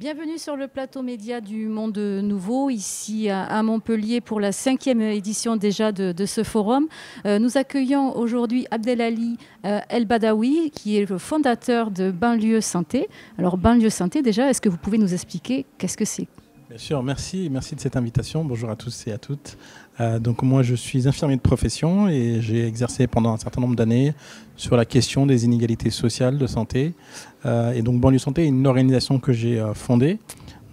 Bienvenue sur le plateau média du Monde Nouveau, ici à Montpellier pour la 5e édition déjà de ce forum. Nous accueillons aujourd'hui Abdelali El Badawi, qui est le fondateur de Banlieue Santé. Alors Banlieue Santé, déjà, est-ce que vous pouvez nous expliquer qu'est-ce que c'est ? Bien sûr, merci de cette invitation. Bonjour à tous et à toutes. Donc moi, je suis infirmier de profession et j'ai exercé pendant un certain nombre d'années sur la question des inégalités sociales de santé. Et donc Banlieue Santé est une organisation que j'ai fondée,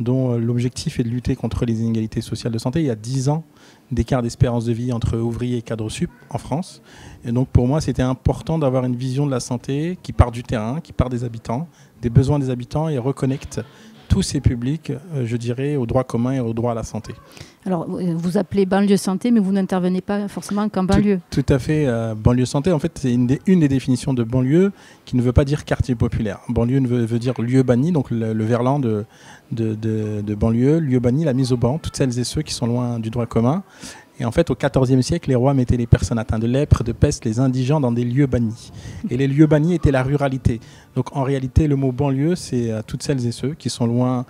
dont l'objectif est de lutter contre les inégalités sociales de santé. Il y a 10 ans d'écart d'espérance de vie entre ouvriers et cadres sup en France. Et donc pour moi, c'était important d'avoir une vision de la santé qui part du terrain, qui part des habitants, des besoins des habitants et reconnecte tous ces publics, je dirais, au droit commun et au droit à la santé. Alors, vous appelez banlieue santé, mais vous n'intervenez pas forcément qu'en banlieue. Tout à fait. Banlieue santé, en fait, c'est une des définitions de banlieue qui ne veut pas dire quartier populaire. Banlieue veut dire lieu banni, donc le verlan de banlieue, lieu banni, la mise au ban, toutes celles et ceux qui sont loin du droit commun. Et en fait, au XIVe siècle, les rois mettaient les personnes atteintes de lèpre, de peste, les indigents dans des lieux bannis. Et les lieux bannis étaient la ruralité. Donc en réalité, le mot banlieue, c'est toutes celles et ceux qui sont loin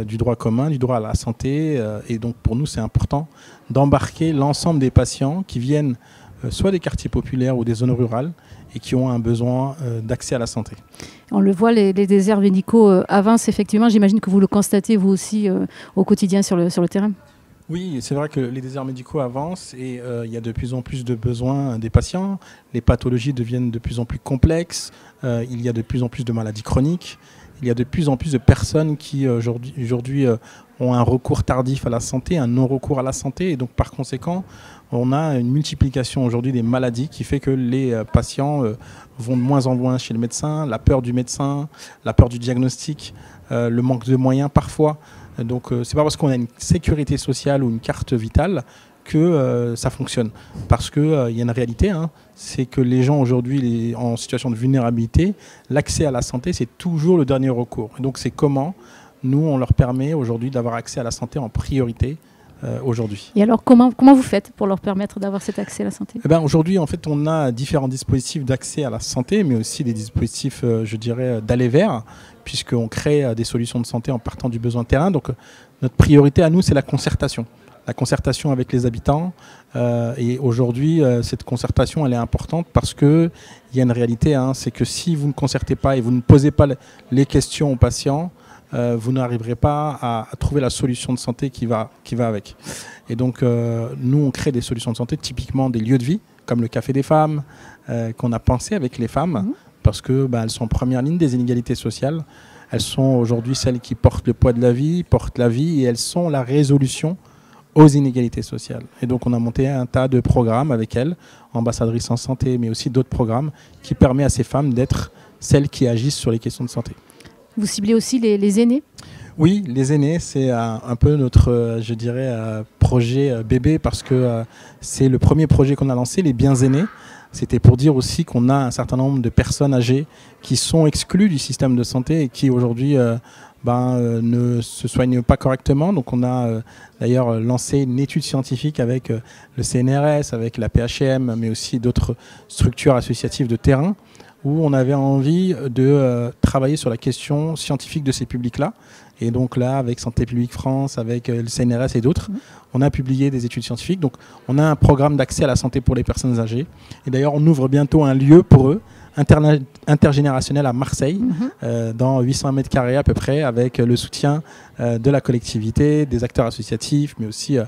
du droit commun, du droit à la santé. Et donc pour nous, c'est important d'embarquer l'ensemble des patients qui viennent soit des quartiers populaires ou des zones rurales et qui ont un besoin d'accès à la santé. On le voit, les déserts médicaux avancent effectivement. J'imagine que vous le constatez vous aussi au quotidien sur le terrain. Oui, c'est vrai que les déserts médicaux avancent et il y a de plus en plus de besoins des patients. Les pathologies deviennent de plus en plus complexes. Il y a de plus en plus de maladies chroniques. Il y a de plus en plus de personnes qui aujourd'hui ont un recours tardif à la santé, un non-recours à la santé. Et donc par conséquent, on a une multiplication aujourd'hui des maladies qui fait que les patients vont de moins en moins chez le médecin, la peur du médecin, la peur du diagnostic, le manque de moyens parfois. Donc c'est pas parce qu'on a une sécurité sociale ou une carte vitale que ça fonctionne. Parce qu'il y a une réalité, c'est que les gens aujourd'hui en situation de vulnérabilité, l'accès à la santé, c'est toujours le dernier recours. Et donc c'est comment nous, on leur permet aujourd'hui d'avoir accès à la santé en priorité aujourd'hui. Et alors comment vous faites pour leur permettre d'avoir cet accès à la santé ? Aujourd'hui, en fait, on a différents dispositifs d'accès à la santé, mais aussi des dispositifs, je dirais, d'aller vers, puisqu'on crée des solutions de santé en partant du besoin de terrain. Donc notre priorité à nous, c'est la concertation avec les habitants. Et aujourd'hui, cette concertation, elle est importante parce qu'il y a une réalité, c'est que si vous ne concertez pas et vous ne posez pas les questions aux patients, vous n'arriverez pas à trouver la solution de santé qui va avec. Et donc, nous, on crée des solutions de santé, typiquement des lieux de vie, comme le Café des femmes, qu'on a pensé avec les femmes, parce que elles sont en première ligne des inégalités sociales. Elles sont aujourd'hui celles qui portent le poids de la vie, portent la vie, et elles sont la résolution aux inégalités sociales. Et donc, on a monté un tas de programmes avec elles, ambassadrices en santé, mais aussi d'autres programmes qui permettent à ces femmes d'être celles qui agissent sur les questions de santé. Vous ciblez aussi les aînés ? Oui, les aînés, c'est un peu notre, je dirais, projet bébé parce que c'est le premier projet qu'on a lancé, les biens aînés. C'était pour dire aussi qu'on a un certain nombre de personnes âgées qui sont exclues du système de santé et qui aujourd'hui ne se soignent pas correctement. Donc on a d'ailleurs lancé une étude scientifique avec le CNRS, avec la PHM, mais aussi d'autres structures associatives de terrain, où on avait envie de travailler sur la question scientifique de ces publics-là. Et donc là, avec Santé publique France, avec le CNRS et d'autres, on a publié des études scientifiques. Donc on a un programme d'accès à la santé pour les personnes âgées. Et d'ailleurs, on ouvre bientôt un lieu pour eux, intergénérationnel à Marseille, dans 800 mètres carrés à peu près, avec le soutien de la collectivité, des acteurs associatifs, mais aussi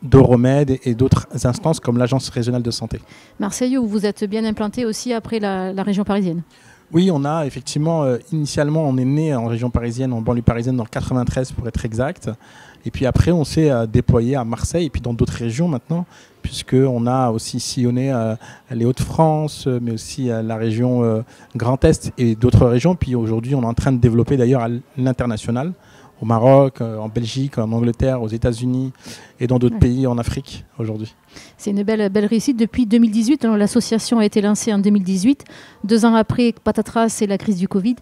d'Euromède et d'autres instances comme l'Agence régionale de santé. Marseille, où vous êtes bien implanté aussi après la région parisienne. Oui, on a effectivement, initialement, on est né en région parisienne, en banlieue parisienne, dans le 93 pour être exact. Et puis après, on s'est déployé à Marseille et puis dans d'autres régions maintenant, puisqu'on a aussi sillonné les Hauts-de-France, mais aussi la région Grand Est et d'autres régions. Puis aujourd'hui, on est en train de développer d'ailleurs à l'international, au Maroc, en Belgique, en Angleterre, aux États-Unis et dans d'autres pays en Afrique aujourd'hui. C'est une belle réussite. Depuis 2018, l'association a été lancée en 2018. 2 ans après, patatras, c'est la crise du Covid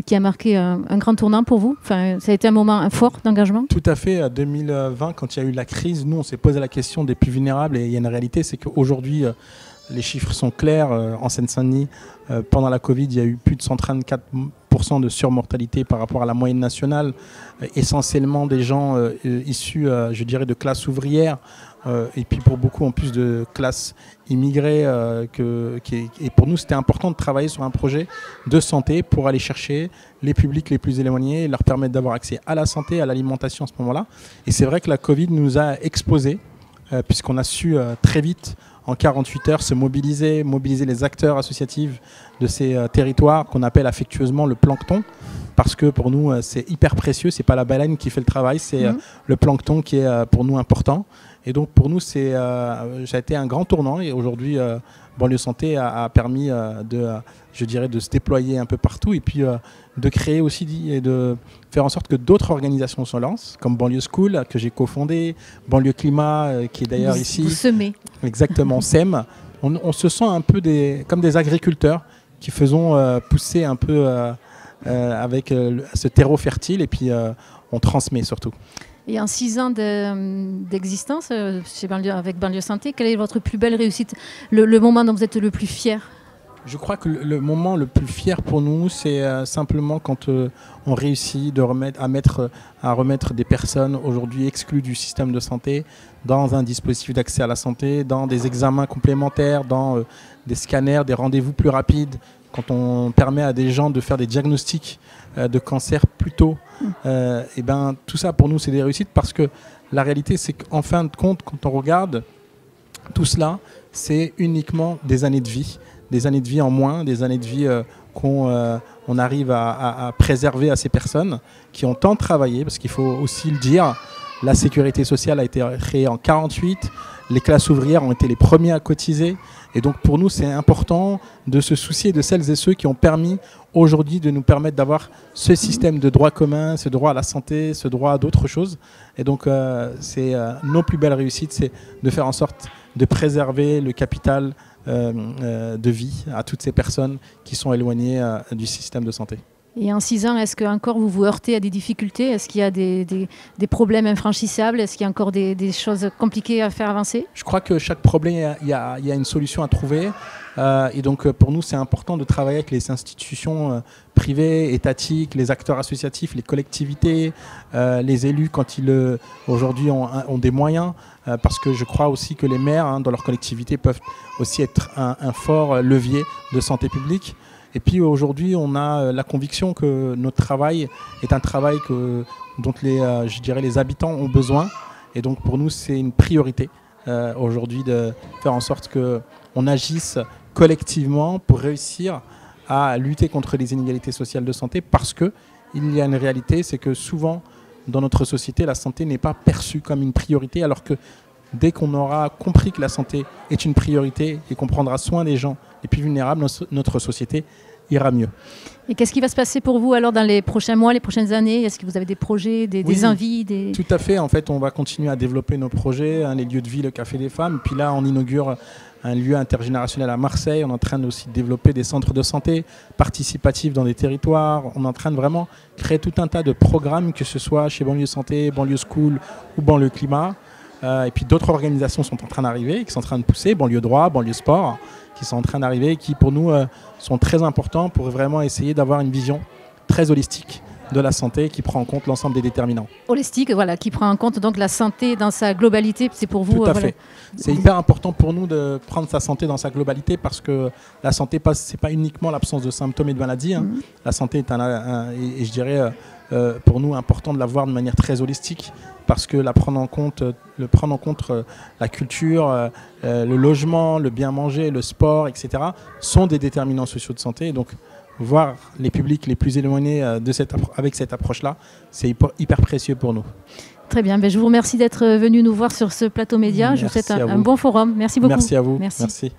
qui a marqué un grand tournant pour vous. Enfin, ça a été un moment fort d'engagement. Tout à fait. En 2020, quand il y a eu la crise, nous, on s'est posé la question des plus vulnérables. Et il y a une réalité, c'est qu'aujourd'hui, les chiffres sont clairs. En Seine-Saint-Denis, pendant la Covid, il y a eu plus de 134% 30% de surmortalité par rapport à la moyenne nationale, essentiellement des gens issus, je dirais, de classes ouvrières, et puis pour beaucoup en plus de classes immigrées. Et pour nous, c'était important de travailler sur un projet de santé pour aller chercher les publics les plus éloignés et leur permettre d'avoir accès à la santé, à l'alimentation à ce moment-là. Et c'est vrai que la Covid nous a exposés, puisqu'on a su très vite, en 48 heures, se mobiliser les acteurs associatifs de ces territoires qu'on appelle affectueusement le plancton, parce que pour nous, c'est hyper précieux. C'est pas la baleine qui fait le travail, c'est le plancton qui est pour nous important. Et donc pour nous, ça a été un grand tournant. Et aujourd'hui, Banlieue Santé a permis je dirais, de se déployer un peu partout et puis de créer aussi et de faire en sorte que d'autres organisations se lancent, comme Banlieue School, que j'ai cofondé, Banlieue Climat, qui est d'ailleurs ici. Vous semez. Exactement, on sème. On se sent un peu comme des agriculteurs qui faisons pousser un peu avec ce terreau fertile et puis on transmet surtout. Et en 6 ans d'existence avec Banlieue Santé, quelle est votre plus belle réussite, le moment dont vous êtes le plus fier? Je crois que le moment le plus fier pour nous, c'est simplement quand on réussit à remettre des personnes aujourd'hui exclues du système de santé dans un dispositif d'accès à la santé, dans des examens complémentaires, dans des scanners, des rendez-vous plus rapides, quand on permet à des gens de faire des diagnostics de cancer plus tôt. Et ben, tout ça pour nous, c'est des réussites parce que la réalité, c'est qu'en fin de compte, quand on regarde tout cela, c'est uniquement des années de vie. Des années de vie en moins, des années de vie qu'on arrive à préserver à ces personnes qui ont tant travaillé, parce qu'il faut aussi le dire, la sécurité sociale a été créée en 1948, les classes ouvrières ont été les premiers à cotiser, et donc pour nous c'est important de se soucier de celles et ceux qui ont permis aujourd'hui de nous permettre d'avoir ce système de droit commun, ce droit à la santé, ce droit à d'autres choses, et donc c'est nos plus belles réussites, c'est de faire en sorte de préserver le capital de vie à toutes ces personnes qui sont éloignées du système de santé. Et en 6 ans, est-ce que encore vous vous heurtez à des difficultés? Est-ce qu'il y a des problèmes infranchissables? Est-ce qu'il y a encore des choses compliquées à faire avancer? Je crois que chaque problème, il y a une solution à trouver. Et donc pour nous, c'est important de travailler avec les institutions privées, étatiques, les acteurs associatifs, les collectivités, les élus quand ils aujourd'hui ont des moyens. Parce que je crois aussi que les maires, dans leur collectivité, peuvent aussi être un fort levier de santé publique. Et puis aujourd'hui, on a la conviction que notre travail est un travail dont je dirais, les habitants ont besoin. Et donc pour nous, c'est une priorité aujourd'hui de faire en sorte qu'on agisse collectivement pour réussir à lutter contre les inégalités sociales de santé, parce qu'il y a une réalité, c'est que souvent dans notre société, la santé n'est pas perçue comme une priorité, alors que dès qu'on aura compris que la santé est une priorité et qu'on prendra soin des gens les plus vulnérables, notre société ira mieux. Et qu'est-ce qui va se passer pour vous alors dans les prochains mois, les prochaines années? Est-ce que vous avez des projets, des envies Tout à fait. En fait, on va continuer à développer nos projets, les lieux de vie, le Café des Femmes. Puis là, on inaugure un lieu intergénérationnel à Marseille. On est en train aussi de développer des centres de santé participatifs dans des territoires. On est en train de vraiment créer tout un tas de programmes, que ce soit chez Banlieue Santé, Banlieue School ou Banlieue Climat. Et puis d'autres organisations sont en train d'arriver, qui sont en train de pousser, Banlieue Droit, Banlieue Sport, qui sont en train d'arriver et qui pour nous sont très importants pour vraiment essayer d'avoir une vision très holistique de la santé qui prend en compte l'ensemble des déterminants. Holistique, voilà, qui prend en compte donc la santé dans sa globalité, c'est pour vous. Tout à fait. C'est hyper important pour nous de prendre sa santé dans sa globalité, parce que la santé, c'est pas uniquement l'absence de symptômes et de maladies. La santé est et je dirais pour nous important de la voir de manière très holistique, parce que prendre en compte la culture, le logement, le bien manger, le sport, etc. sont des déterminants sociaux de santé. Donc voir les publics les plus éloignés avec cette approche-là, c'est hyper précieux pour nous. Très bien, je vous remercie d'être venu nous voir sur ce plateau média. Je vous souhaite un bon forum. Merci beaucoup. Merci à vous. Merci.